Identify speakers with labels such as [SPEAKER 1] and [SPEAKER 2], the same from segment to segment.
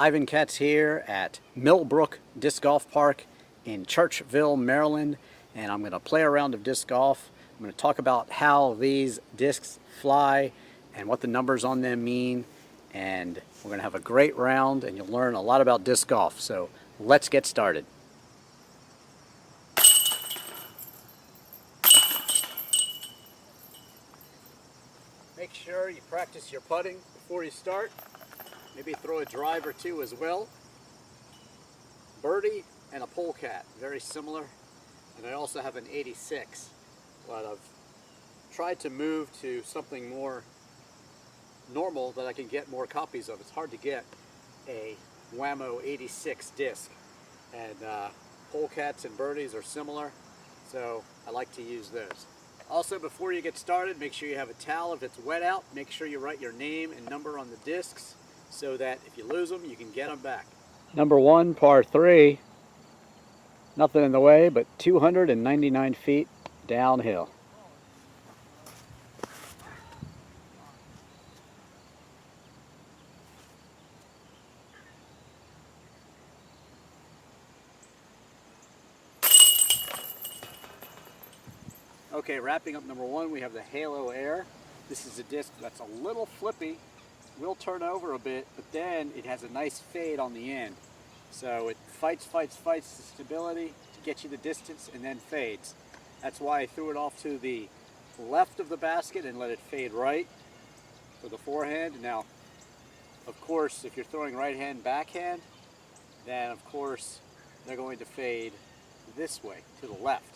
[SPEAKER 1] Ivan Katz here at Millbrook Disc Golf Park in Churchville, Maryland, and I'm going to play a round of disc golf. I'm going to talk about how these discs fly and what the numbers on them mean, and we're going to have a great round and you'll learn a lot about disc golf. So let's get started. Make sure you practice your putting before you start. Maybe throw a drive or two as well. Birdie and a polecat, very similar. And I also have an 86, but I've tried to move to something more normal that I can get more copies of. It's hard to get a Whammo 86 disc, and polecats and birdies are similar, so I like to use those. Also, before you get started, make sure you have a towel if it's wet out. Make sure you write your name and number on the discs so that if you lose them, you can get them back. Number 1, par 3. Nothing in the way but 299 feet downhill. Okay, wrapping up number 1, we have the Halo Air. This is a disc that's a little flippy, will turn over a bit, but then it has a nice fade on the end. So it fights the stability to get you the distance and then fades. That's why I threw it off to the left of the basket and let it fade right for the forehand. Now, of course, if you're throwing right hand backhand, then of course they're going to fade this way to the left.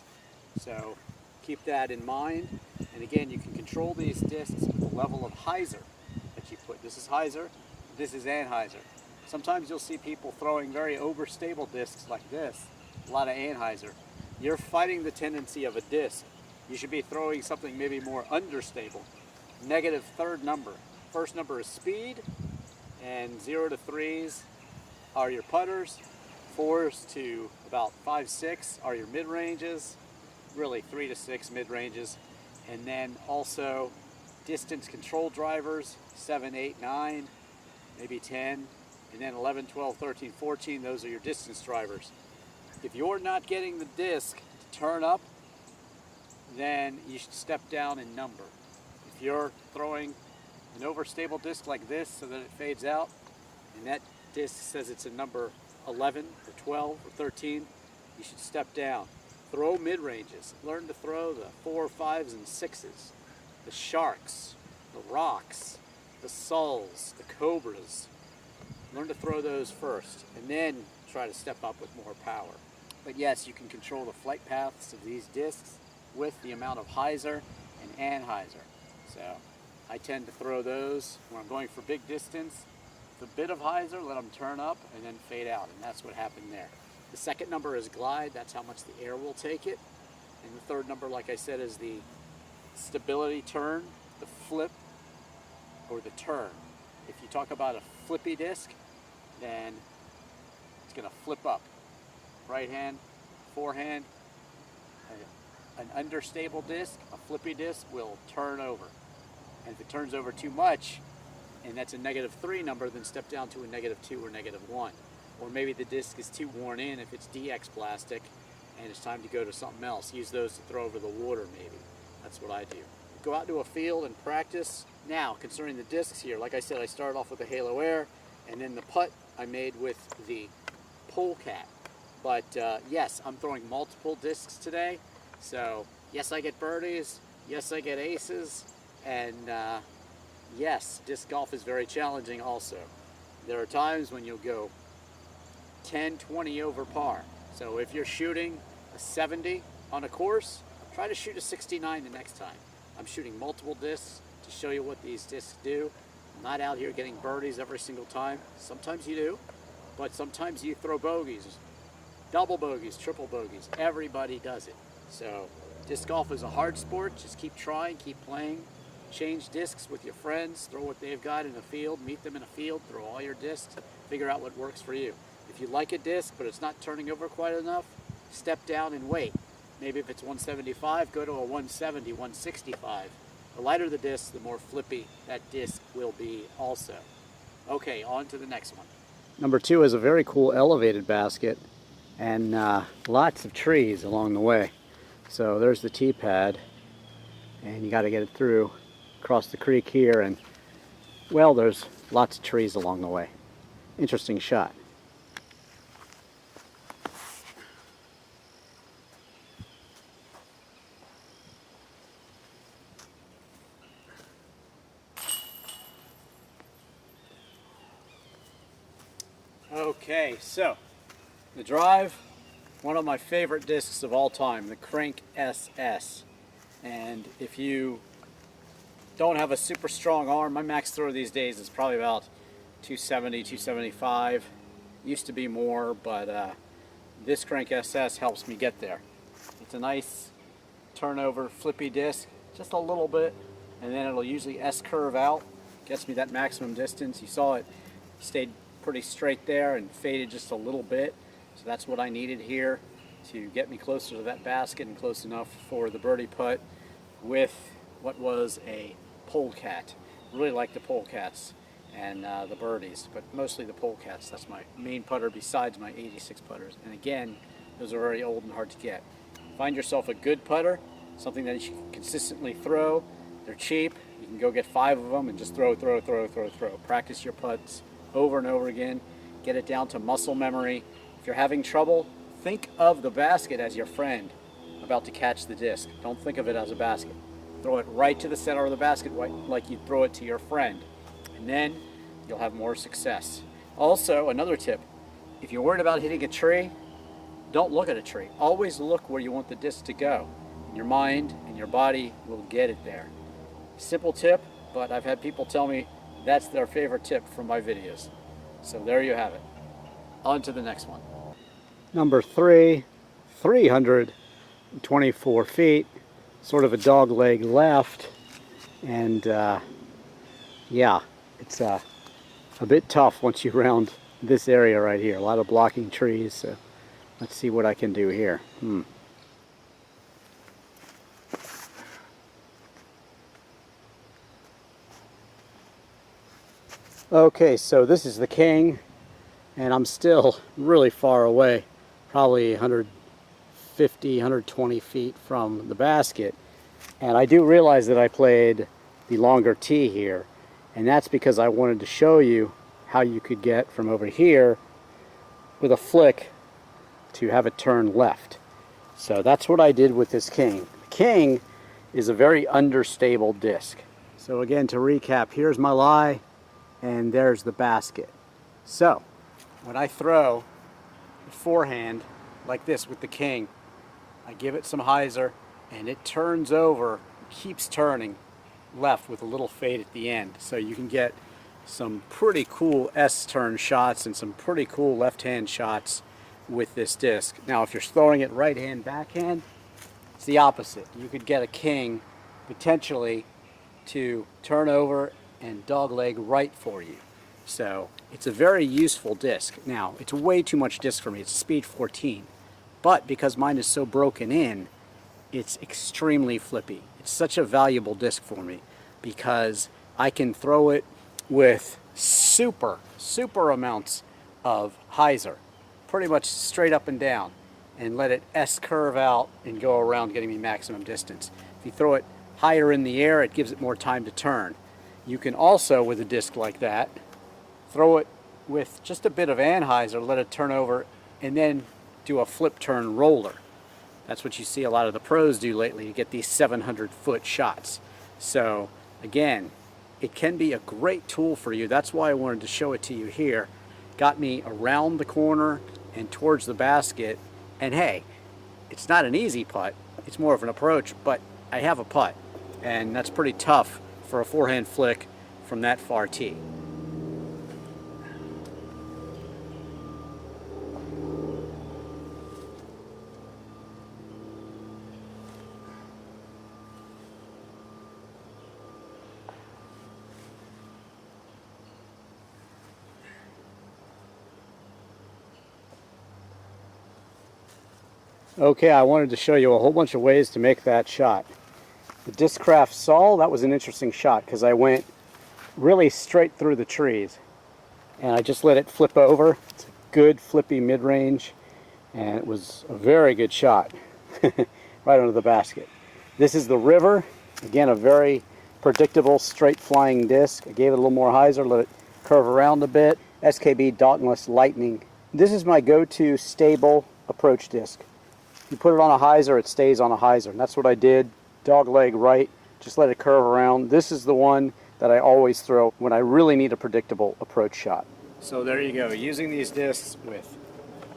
[SPEAKER 1] So keep that in mind. And again, you can control these discs with the level of hyzer that you put. This is hyzer, this is anhyzer. Sometimes you'll see people throwing very overstable discs like this, a lot of anhyzer. You're fighting the tendency of a disc. You should be throwing something maybe more understable. Negative third number. First number is speed, and 0 to 3s are your putters. 4s to about 5, 6 are your mid-ranges. Really 3 to 6 mid-ranges. And then also distance control drivers, 7, 8, 9, maybe 10. And then 11, 12, 13, 14, those are your distance drivers. If you're not getting the disc to turn up, then you should step down in number. If you're throwing an overstable disc like this so that it fades out, and that disc says it's a number 11 or 12 or 13, you should step down. Throw mid-ranges. Learn to throw the 4, 5s, and 6s. The sharks, the rocks, the sulls, the cobras. Learn to throw those first, and then try to step up with more power. But yes, you can control the flight paths of these discs with the amount of hyzer and anhyzer. So I tend to throw those when I'm going for big distance. With a bit of hyzer, let them turn up and then fade out, and that's what happened there. The second number is glide, that's how much the air will take it. And the third number, like I said, is the stability turn, the flip, or the turn. If you talk about a flippy disc, then it's going to flip up. Right hand, forehand. An understable disc, a flippy disc, will turn over. And if it turns over too much, and that's a -3 number, then step down to a -2 or -1. Or maybe the disc is too worn in if it's DX plastic and it's time to go to something else. Use those to throw over the water maybe. That's what I do. Go out to a field and practice. Now, concerning the discs here, like I said, I started off with the Halo Air, and then the putt I made with the polecat. But yes, I'm throwing multiple discs today. So yes, I get birdies. Yes, I get aces. And yes, disc golf is very challenging also. There are times when you'll go 10, 20 over par. So if you're shooting a 70 on a course, try to shoot a 69 the next time. I'm shooting multiple discs to show you what these discs do. I'm not out here getting birdies every single time. Sometimes you do, but sometimes you throw bogeys, double bogeys, triple bogeys. Everybody does it. So disc golf is a hard sport. Just keep trying, keep playing. Change discs with your friends. Throw what they've got in the field. Meet them in a field. Throw all your discs. Figure out what works for you. If you like a disc, but it's not turning over quite enough, step down and wait. Maybe if it's 175, go to a 170, 165. The lighter the disc, the more flippy that disc will be also. Okay, on to the next one. Number 2 is a very cool elevated basket and lots of trees along the way. So there's the tee pad, and you got to get it through across the creek here, and well, there's lots of trees along the way. Interesting shot. Okay, so the Drive, one of my favorite discs of all time, the Crank SS. And if you don't have a super strong arm, my max throw these days is probably about 270, 275. Used to be more, but this Crank SS helps me get there. It's a nice turnover flippy disc, just a little bit, and then it'll usually S-curve out, gets me that maximum distance. You saw it stayed pretty straight there and faded just a little bit, so that's what I needed here to get me closer to that basket and close enough for the birdie putt with what was a polecat. Really like the polecats and the birdies, but mostly the polecats. That's my main putter besides my 86 putters, and again, those are very old and hard to get. Find yourself a good putter, something that you can consistently throw. They're cheap. You can go get 5 of them and just throw. Practice your putts over and over again. Get it down to muscle memory. If you're having trouble, think of the basket as your friend about to catch the disc. Don't think of it as a basket. Throw it right to the center of the basket like you'd throw it to your friend, and then you'll have more success. Also, another tip, if you're worried about hitting a tree, don't look at a tree. Always look where you want the disc to go. Your mind and your body will get it there. Simple tip, but I've had people tell me that's their favorite tip from my videos. So there you have it. On to the next one. Number 3, 324 feet, sort of a dog leg left, and yeah, it's a bit tough once you round this area right here. A lot of blocking trees, so let's see what I can do here. Okay, so this is the king, and I'm still really far away, probably 150, 120 feet from the basket. And I do realize that I played the longer tee here, and that's because I wanted to show you how you could get from over here with a flick to have it turn left. So that's what I did with this king. The king is a very understable disc. So again, to recap, here's my lie, and there's the basket. So when I throw the forehand like this with the king, I give it some hyzer, and it turns over, keeps turning left with a little fade at the end. So you can get some pretty cool S-turn shots and some pretty cool left-hand shots with this disc. Now if you're throwing it right-hand, backhand, it's the opposite. You could get a king potentially to turn over and dogleg right for you. So it's a very useful disc. Now it's way too much disc for me. It's a speed 14, but because mine is so broken in, it's extremely flippy. It's such a valuable disc for me because I can throw it with super amounts of hyzer, pretty much straight up and down, and let it S-curve out and go around, getting me maximum distance. If you throw it higher in the air, it gives it more time to turn. You can also, with a disc like that, throw it with just a bit of anhyzer, let it turn over, and then do a flip turn roller. That's what you see a lot of the pros do lately to get these 700-foot shots. So again, it can be a great tool for you. That's why I wanted to show it to you here. Got me around the corner and towards the basket, and hey, it's not an easy putt. It's more of an approach, but I have a putt, and that's pretty tough for a forehand flick from that far tee. Okay, I wanted to show you a whole bunch of ways to make that shot. The Discraft Sol, that was an interesting shot because I went really straight through the trees. and I just let it flip over. It's a good flippy mid-range, and it was a very good shot right under the basket. This is the River. Again, a very predictable straight flying disc. I gave it a little more hyzer, let it curve around a bit. SKB Dauntless Lightning. This is my go-to stable approach disc. If you put it on a hyzer, it stays on a hyzer, and that's what I did. Dog leg right, just let it curve around. This is the one that I always throw when I really need a predictable approach shot. So there you go, using these discs with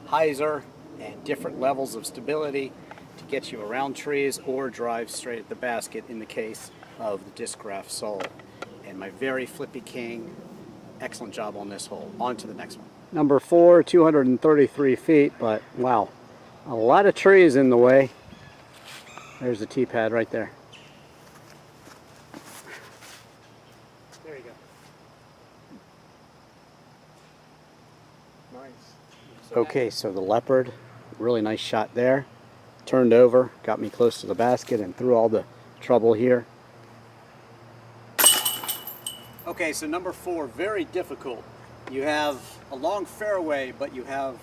[SPEAKER 1] hyzer and different levels of stability to get you around trees or drive straight at the basket in the case of the Discraft Soul. And my very flippy king, excellent job on this hole. On to the next one. Number 4, 233 feet, but wow, a lot of trees in the way. There's the tee pad right there. There you go. Nice. Okay, so the Leopard, really nice shot there. Turned over, got me close to the basket and through all the trouble here. Okay, so number 4, very difficult. You have a long fairway, but you have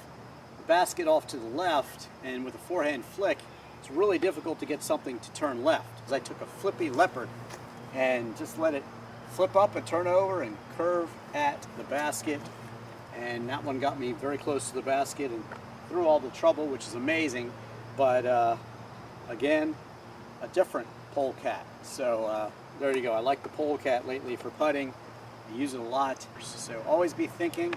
[SPEAKER 1] the basket off to the left, and with a forehand flick, it's really difficult to get something to turn left. Because I took a flippy Leopard and just let it flip up and turn over and curve at the basket. And that one got me very close to the basket and through all the trouble, which is amazing. But again, a different polecat. So there you go. I like the polecat lately for putting. I use it a lot. So always be thinking.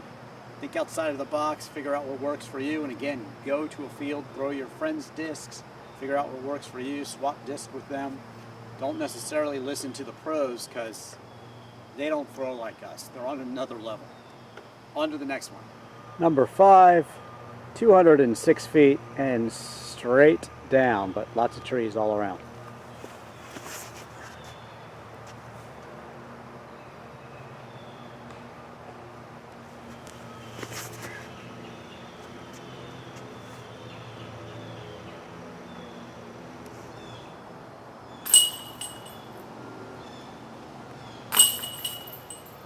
[SPEAKER 1] Think outside of the box. Figure out what works for you. And again, go to a field, throw your friends' discs. Figure out what works for you. Swap discs with them. Don't necessarily listen to the pros because they don't throw like us. They're on another level. On to the next one. Number 5, 206 feet and straight down, but lots of trees all around.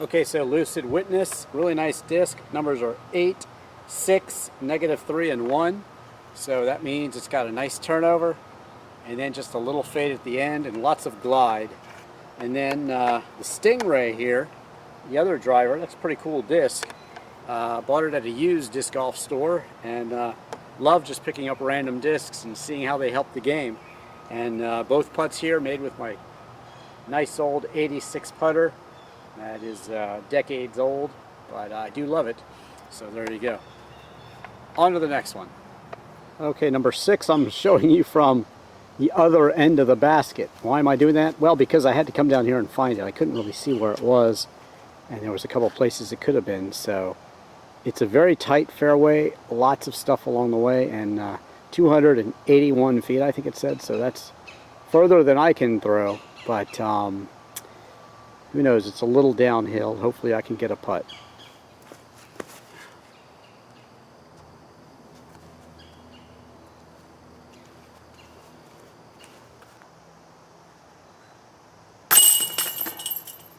[SPEAKER 1] Okay, so Lucid Witness, really nice disc. Numbers are 8, 6, -3, and 1. So that means it's got a nice turnover, and then just a little fade at the end, and lots of glide. And then the Stingray here, the other driver, that's a pretty cool disc. Bought it at a used disc golf store, and love just picking up random discs and seeing how they help the game. And both putts here made with my nice old 86 putter. That is decades old, but I do love it. So there you go. On to the next one. Okay, number 6, I'm showing you from the other end of the basket. Why am I doing that? Well, because I had to come down here and find it. I couldn't really see where it was, and there was a couple places it could have been. So it's a very tight fairway, lots of stuff along the way, and 281 feet, I think it said. So that's further than I can throw, but who knows, it's a little downhill. Hopefully I can get a putt.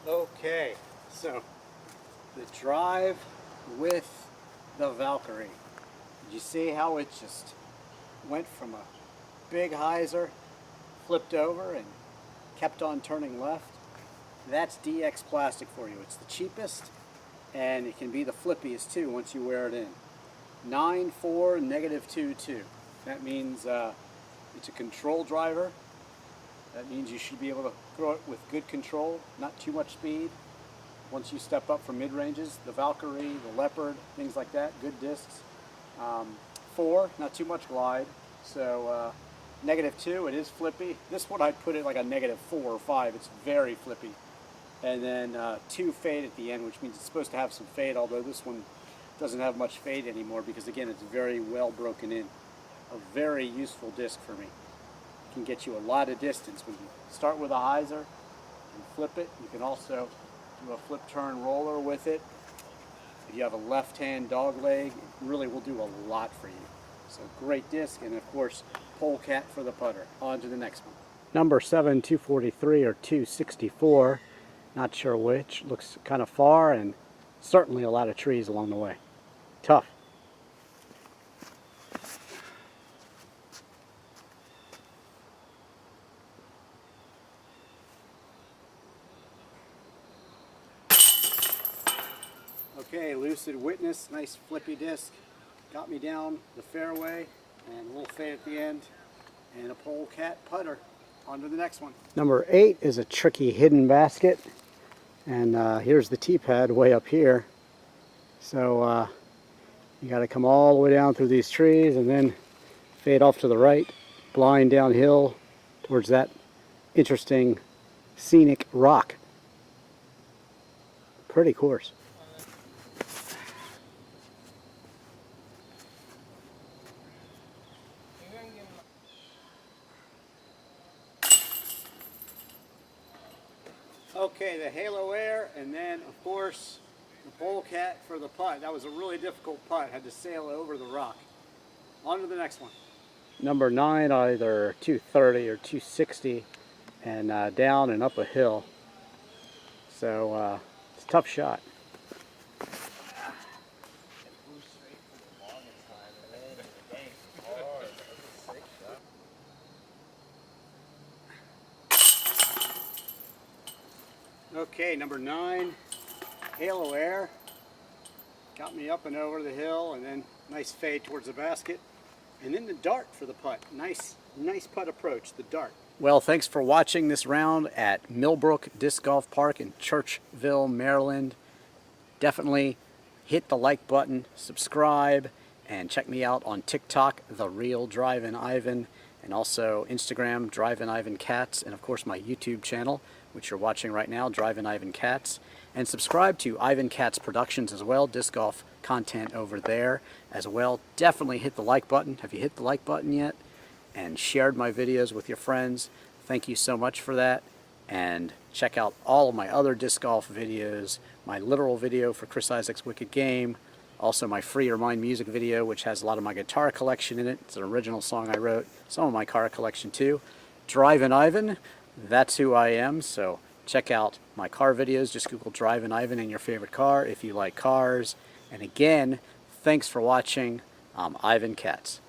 [SPEAKER 1] Okay, so the drive with the Valkyrie. Did you see how it just went from a big hyzer, flipped over, and kept on turning left? That's DX plastic for you. It's the cheapest, and it can be the flippiest too once you wear it in. 9.4 -2.2. That means it's a control driver. That means you should be able to throw it with good control, not too much speed. Once you step up from mid-ranges, the Valkyrie, the Leopard, things like that, good discs. 4, not too much glide. So -2, it is flippy. This one I'd put it like a -4 or 5. It's very flippy. And then 2 fade at the end, which means it's supposed to have some fade, although this one doesn't have much fade anymore because, again, it's very well broken in. A very useful disc for me. It can get you a lot of distance. When you start with a hyzer and flip it, you can also do a flip turn roller with it. If you have a left-hand dog leg, it really will do a lot for you. So great disc, and of course, polecat for the putter. On to the next one. Number 7, 243 or 264. Not sure which. Looks kind of far, and certainly a lot of trees along the way. Tough. Okay, Lucid Witness, nice flippy disc. Got me down the fairway, and a little fade at the end, and a polecat putter. On to the next one. Number 8 is a tricky hidden basket, and here's the tee pad way up here. So you got to come all the way down through these trees and then fade off to the right, blind downhill towards that interesting scenic rock. Pretty course. Okay, the Halo Air, and then of course the Polecat for the putt. That was a really difficult putt. Had to sail over the rock. On to the next one. Number 9, either 230 or 260, and down and up a hill. So it's a tough shot. Okay, number 9, Halo Air. Got me up and over the hill, and then nice fade towards the basket. And then the dart for the putt. Nice putt approach, the dart. Well, thanks for watching this round at Millbrook Disc Golf Park in Churchville, Maryland. Definitely hit the like button, subscribe, and check me out on TikTok, The Real Drivin Ivan, and also Instagram, Drivin Ivan Katz, and of course my YouTube channel, which you're watching right now, Drivin Ivan Katz. And subscribe to Ivan Katz Productions as well, disc golf content over there as well. Definitely hit the like button. Have you hit the like button yet? And shared my videos with your friends. Thank you so much for that. And check out all of my other disc golf videos, my literal video for Chris Isaac's Wicked Game, also my Free Your Mind music video, which has a lot of my guitar collection in it. It's an original song I wrote, some of my car collection too. Drivin Ivan, that's who I am, so check out my car videos. Just Google Drivin Ivan in your favorite car if you like cars. And again, thanks for watching. I'm Ivan Katz.